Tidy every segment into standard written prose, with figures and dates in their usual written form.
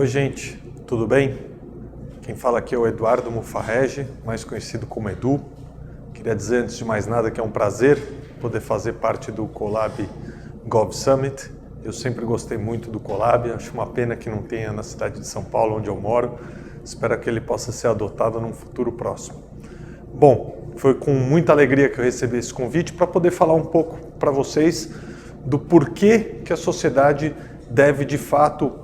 Oi gente, tudo bem? Quem fala aqui é o Eduardo Mufarrege, mais conhecido como Edu. Queria dizer antes de mais nada que é um prazer poder fazer parte do Colab Gov Summit. Eu sempre gostei muito do Colab, acho uma pena que não tenha na cidade de São Paulo, onde eu moro. Espero que ele possa ser adotado num futuro próximo. Bom, foi com muita alegria que eu recebi esse convite para poder falar um pouco para vocês do porquê que a sociedade deve de fato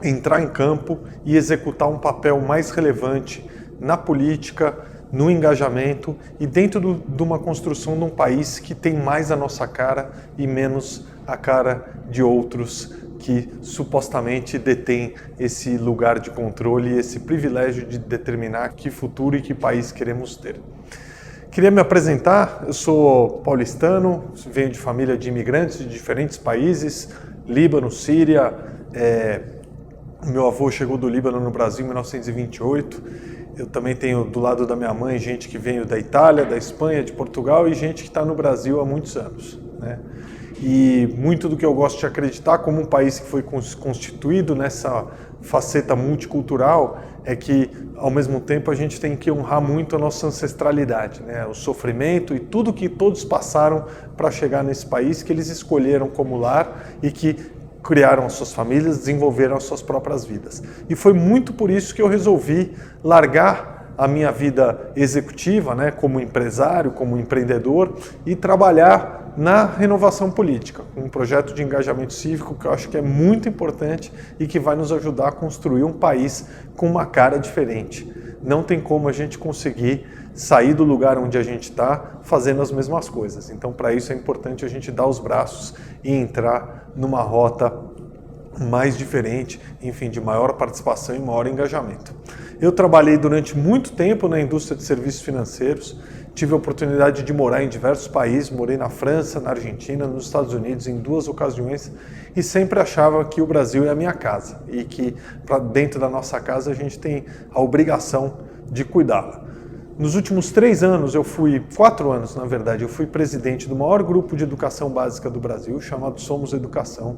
entrar em campo e executar um papel mais relevante na política, no engajamento e dentro de uma construção de um país que tem mais a nossa cara e menos a cara de outros que supostamente detêm esse lugar de controle e esse privilégio de determinar que futuro e que país queremos ter. Queria me apresentar, eu sou paulistano, venho de família de imigrantes de diferentes países, Líbano, Síria, meu avô chegou do Líbano no Brasil em 1928. Eu também tenho do lado da minha mãe gente que veio da Itália, da Espanha, de Portugal e gente que está no Brasil há muitos anos, né? E muito do que eu gosto de acreditar como um país que foi constituído nessa faceta multicultural é que, ao mesmo tempo, a gente tem que honrar muito a nossa ancestralidade, né? O sofrimento e tudo que todos passaram para chegar nesse país que eles escolheram como lar e que criaram as suas famílias, desenvolveram as suas próprias vidas. E foi muito por isso que eu resolvi largar a minha vida executiva, né, como empresário, como empreendedor, e trabalhar na renovação política, um projeto de engajamento cívico que eu acho que é muito importante e que vai nos ajudar a construir um país com uma cara diferente. Não tem como a gente conseguir sair do lugar onde a gente está fazendo as mesmas coisas. Então, para isso é importante a gente dar os braços e entrar numa rota mais diferente, enfim, de maior participação e maior engajamento. Eu trabalhei durante muito tempo na indústria de serviços financeiros, tive a oportunidade de morar em diversos países, morei na França, na Argentina, nos Estados Unidos em 2 ocasiões e sempre achava que o Brasil é a minha casa e que dentro da nossa casa a gente tem a obrigação de cuidá-la. Nos últimos 3 anos, 4 anos na verdade, eu fui presidente do maior grupo de educação básica do Brasil, chamado Somos Educação.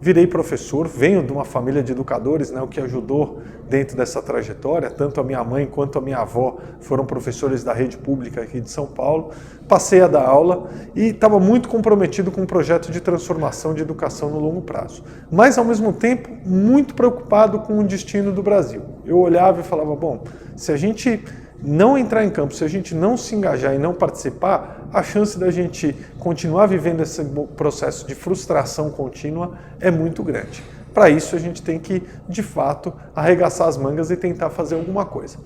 Virei professor, venho de uma família de educadores, né, o que ajudou dentro dessa trajetória. Tanto a minha mãe quanto a minha avó foram professores da rede pública aqui de São Paulo. Passei a dar aula e estava muito comprometido com um projeto de transformação de educação no longo prazo. Mas, ao mesmo tempo, muito preocupado com o destino do Brasil. Eu olhava e falava, bom, se a gente não entrar em campo, se a gente não se engajar e não participar, a chance da gente continuar vivendo esse processo de frustração contínua é muito grande. Para isso a gente tem que, de fato, arregaçar as mangas e tentar fazer alguma coisa.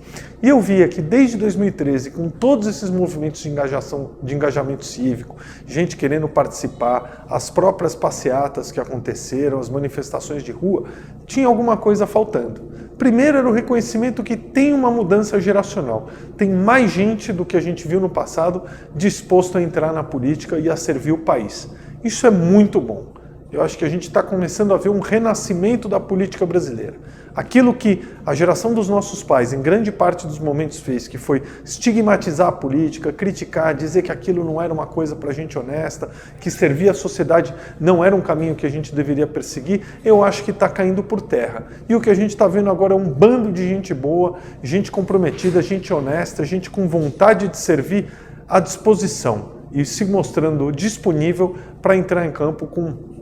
E eu via que desde 2013, com todos esses movimentos de engajamento cívico, gente querendo participar, as próprias passeatas que aconteceram, as manifestações de rua, tinha alguma coisa faltando. Primeiro era o reconhecimento que tem uma mudança geracional. Tem mais gente do que a gente viu no passado disposto a entrar na política e a servir o país. Isso é muito bom. Eu acho que a gente está começando a ver um renascimento da política brasileira. Aquilo que a geração dos nossos pais, em grande parte dos momentos, fez, que foi estigmatizar a política, criticar, dizer que aquilo não era uma coisa para gente honesta, que servir a sociedade não era um caminho que a gente deveria perseguir, eu acho que está caindo por terra. E o que a gente está vendo agora é um bando de gente boa, gente comprometida, gente honesta, gente com vontade de servir à disposição e se mostrando disponível para entrar em campo com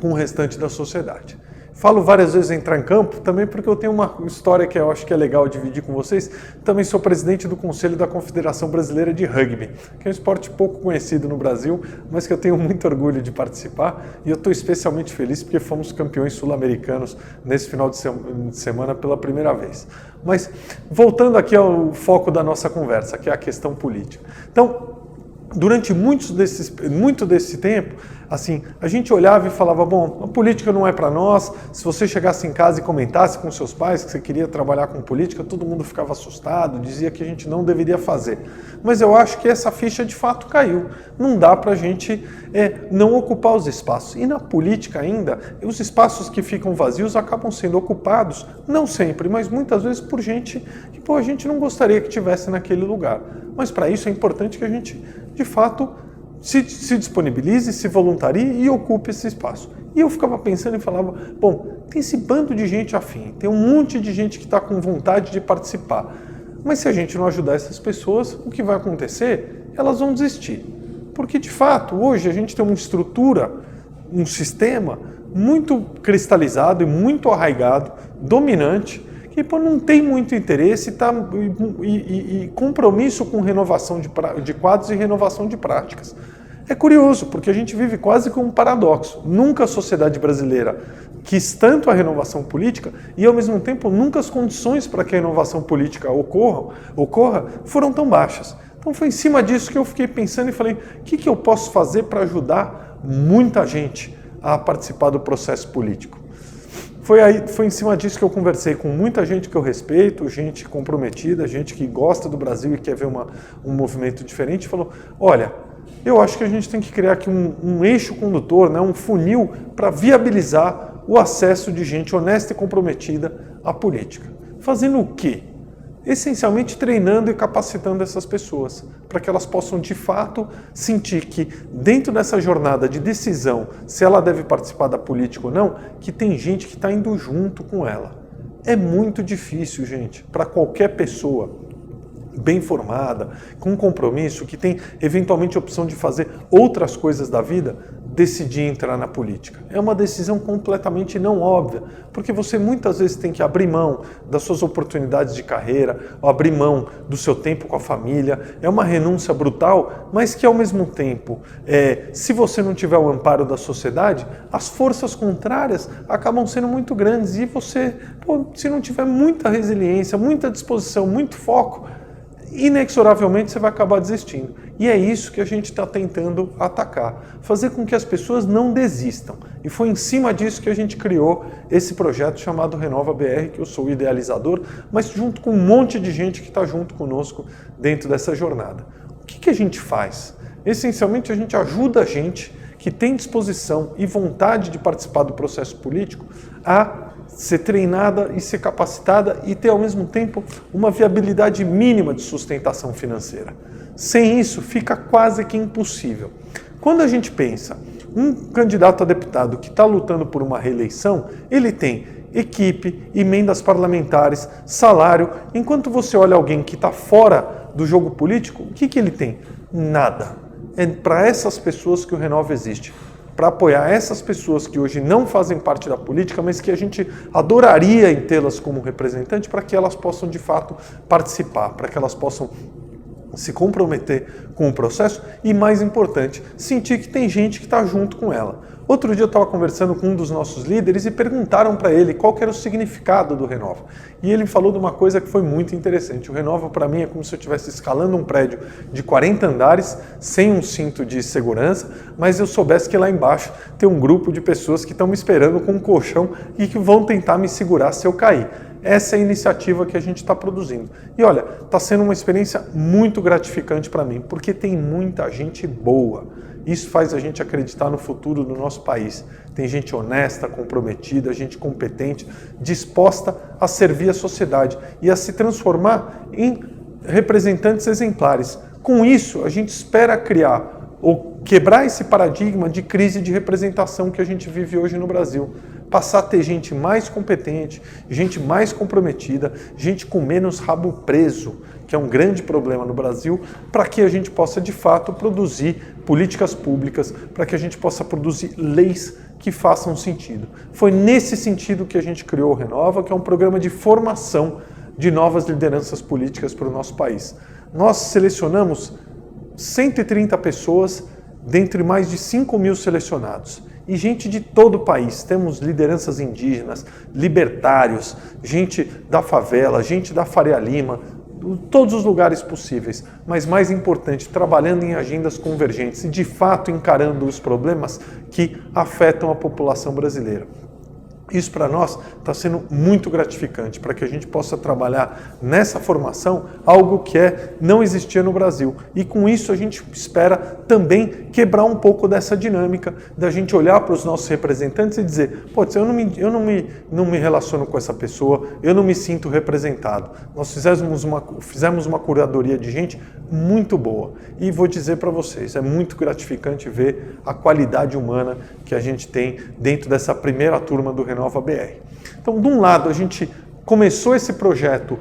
o restante da sociedade. Falo várias vezes em entrar em campo, também porque eu tenho uma história que eu acho que é legal dividir com vocês. Também sou presidente do Conselho da Confederação Brasileira de Rugby, que é um esporte pouco conhecido no Brasil, mas que eu tenho muito orgulho de participar e eu estou especialmente feliz porque fomos campeões sul-americanos nesse final de semana pela primeira vez. Mas voltando aqui ao foco da nossa conversa, que é a questão política. Então, durante muito desse tempo, assim, a gente olhava e falava, bom, a política não é para nós. Se você chegasse em casa e comentasse com seus pais que você queria trabalhar com política, todo mundo ficava assustado, dizia que a gente não deveria fazer. Mas eu acho que essa ficha de fato caiu. Não dá para a gente não ocupar os espaços. E na política ainda, os espaços que ficam vazios acabam sendo ocupados, não sempre, mas muitas vezes por gente que a gente não gostaria que estivesse naquele lugar. Mas para isso é importante que a gente, de fato, se disponibilize, se voluntarie e ocupe esse espaço. E eu ficava pensando e falava, bom, tem esse bando de gente afim, tem um monte de gente que está com vontade de participar. Mas se a gente não ajudar essas pessoas, o que vai acontecer? Elas vão desistir. Porque, de fato, hoje a gente tem uma estrutura, um sistema muito cristalizado e muito arraigado, dominante, que não tem muito interesse e compromisso com renovação de quadros e renovação de práticas. É curioso, porque a gente vive quase com um paradoxo. Nunca a sociedade brasileira quis tanto a renovação política e, ao mesmo tempo, nunca as condições para que a renovação política ocorra foram tão baixas. Então foi em cima disso que eu fiquei pensando e falei, o que eu posso fazer para ajudar muita gente a participar do processo político? Foi em cima disso que eu conversei com muita gente que eu respeito, gente comprometida, gente que gosta do Brasil e quer ver um movimento diferente, e falou, olha, eu acho que a gente tem que criar aqui um eixo condutor, né, um funil para viabilizar o acesso de gente honesta e comprometida à política. Fazendo o quê? Essencialmente treinando e capacitando essas pessoas, para que elas possam de fato sentir que dentro dessa jornada de decisão, se ela deve participar da política ou não, que tem gente que está indo junto com ela. É muito difícil, gente, para qualquer pessoa bem formada, com compromisso, que tem eventualmente a opção de fazer outras coisas da vida, decidir entrar na política. É uma decisão completamente não óbvia, porque você muitas vezes tem que abrir mão das suas oportunidades de carreira, ou abrir mão do seu tempo com a família. É uma renúncia brutal, mas que ao mesmo tempo, se você não tiver o amparo da sociedade, as forças contrárias acabam sendo muito grandes e você, se não tiver muita resiliência, muita disposição, muito foco, inexoravelmente você vai acabar desistindo. E é isso que a gente está tentando atacar, fazer com que as pessoas não desistam. E foi em cima disso que a gente criou esse projeto chamado Renova BR, que eu sou o idealizador, mas junto com um monte de gente que está junto conosco dentro dessa jornada. O que a gente faz? Essencialmente a gente ajuda a gente que tem disposição e vontade de participar do processo político a ser treinada e ser capacitada e ter ao mesmo tempo uma viabilidade mínima de sustentação financeira. Sem isso, fica quase que impossível. Quando a gente pensa, um candidato a deputado que está lutando por uma reeleição, ele tem equipe, emendas parlamentares, salário, enquanto você olha alguém que está fora do jogo político, o que ele tem? Nada. É para essas pessoas que o Renova existe. Para apoiar essas pessoas que hoje não fazem parte da política, mas que a gente adoraria em tê-las como representante, para que elas possam de fato participar, para que elas possam se comprometer com o processo e, mais importante, sentir que tem gente que está junto com ela. Outro dia eu estava conversando com um dos nossos líderes e perguntaram para ele qual que era o significado do Renova. E ele falou de uma coisa que foi muito interessante. O Renova, para mim, é como se eu estivesse escalando um prédio de 40 andares, sem um cinto de segurança, mas eu soubesse que lá embaixo tem um grupo de pessoas que estão me esperando com um colchão e que vão tentar me segurar se eu cair. Essa é a iniciativa que a gente está produzindo. E olha, está sendo uma experiência muito gratificante para mim, porque tem muita gente boa. Isso faz a gente acreditar no futuro do nosso país. Tem gente honesta, comprometida, gente competente, disposta a servir a sociedade e a se transformar em representantes exemplares. Com isso, a gente espera criar ou quebrar esse paradigma de crise de representação que a gente vive hoje no Brasil. Passar a ter gente mais competente, gente mais comprometida, gente com menos rabo preso, que é um grande problema no Brasil, para que a gente possa, de fato, produzir políticas públicas, para que a gente possa produzir leis que façam sentido. Foi nesse sentido que a gente criou o Renova, que é um programa de formação de novas lideranças políticas para o nosso país. Nós selecionamos 130 pessoas dentre mais de 5.000 selecionados. E gente de todo o país. Temos lideranças indígenas, libertários, gente da favela, gente da Faria Lima, todos os lugares possíveis. Mas mais importante, trabalhando em agendas convergentes e de fato encarando os problemas que afetam a população brasileira. Isso para nós está sendo muito gratificante, para que a gente possa trabalhar nessa formação algo que não existia no Brasil. E com isso a gente espera também quebrar um pouco dessa dinâmica, da gente olhar para os nossos representantes e dizer, putz, eu não me relaciono com essa pessoa, eu não me sinto representado. Nós fizemos uma curadoria de gente muito boa. E vou dizer para vocês, é muito gratificante ver a qualidade humana que a gente tem dentro dessa primeira turma do Renova BR. Então, de um lado, a gente começou esse projeto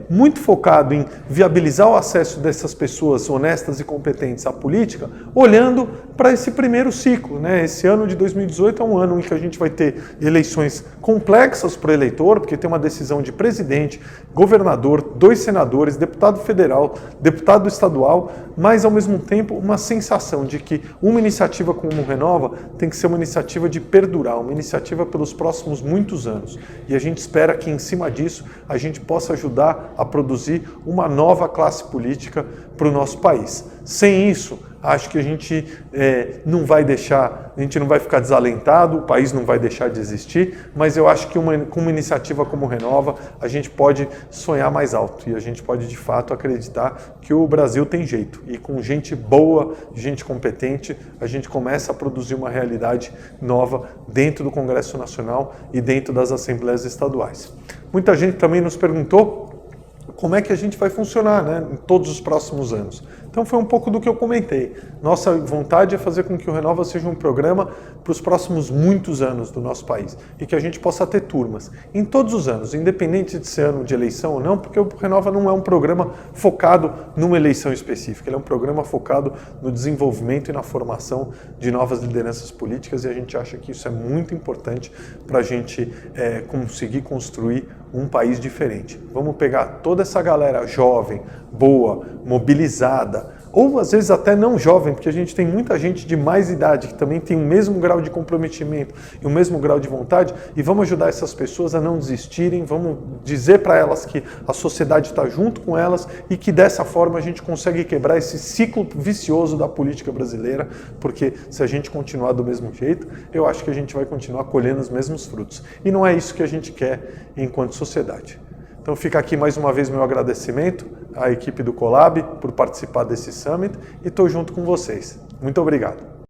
muito focado em viabilizar o acesso dessas pessoas honestas e competentes à política, olhando para esse primeiro ciclo, né? Esse ano de 2018 é um ano em que a gente vai ter eleições complexas para o eleitor, porque tem uma decisão de presidente, governador, 2 senadores, deputado federal, deputado estadual, mas ao mesmo tempo uma sensação de que uma iniciativa como o Renova tem que ser uma iniciativa de perdurar, uma iniciativa pelos próximos muitos anos. E a gente espera que em cima disso a gente possa ajudar a produzir uma nova classe política para o nosso país. Sem isso, acho que a gente não vai ficar desalentado, o país não vai deixar de existir, mas eu acho que com uma iniciativa como Renova, a gente pode sonhar mais alto e a gente pode de fato acreditar que o Brasil tem jeito. E com gente boa, gente competente, a gente começa a produzir uma realidade nova dentro do Congresso Nacional e dentro das Assembleias Estaduais. Muita gente também nos perguntou como é que a gente vai funcionar, né, em todos os próximos anos. Então foi um pouco do que eu comentei. Nossa vontade é fazer com que o Renova seja um programa para os próximos muitos anos do nosso país e que a gente possa ter turmas em todos os anos, independente de ser ano de eleição ou não, porque o Renova não é um programa focado numa eleição específica, ele é um programa focado no desenvolvimento e na formação de novas lideranças políticas e a gente acha que isso é muito importante para a gente conseguir construir um país diferente. Vamos pegar toda essa galera jovem, boa, mobilizada, ou às vezes até não jovem, porque a gente tem muita gente de mais idade que também tem o mesmo grau de comprometimento e o mesmo grau de vontade, e vamos ajudar essas pessoas a não desistirem, vamos dizer para elas que a sociedade está junto com elas e que dessa forma a gente consegue quebrar esse ciclo vicioso da política brasileira, porque se a gente continuar do mesmo jeito, eu acho que a gente vai continuar colhendo os mesmos frutos. E não é isso que a gente quer enquanto sociedade. Então fica aqui mais uma vez meu agradecimento à equipe do Colab por participar desse Summit e estou junto com vocês. Muito obrigado.